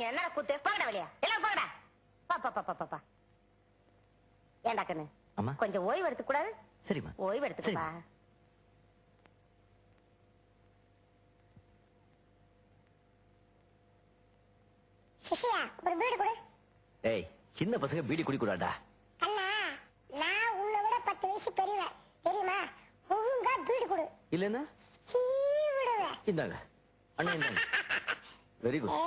என்ன கூத்து போங்கடா வெளியா எல்லாம் போங்கடா பா ஏன்டா கண்ணு அம்மா கொஞ்சம் ஓய்வு எடுத்துக்க கூடாது? சரிம்மா ஓய்வு எடுத்துக்கப்பா. சிஷியா ஒரு பீடி கொடு. ஏய் சின்ன பசங்க பீடி குடிக்கூடாதா? அண்ணா நான் உன்னை விட 10 வயசு பெரியவன் தெரியுமா? ஒழுங்கா பீடி கொடு. இல்லன்னா விடுவேன். இந்தாங்க அண்ணா இந்தாங்க. Very good.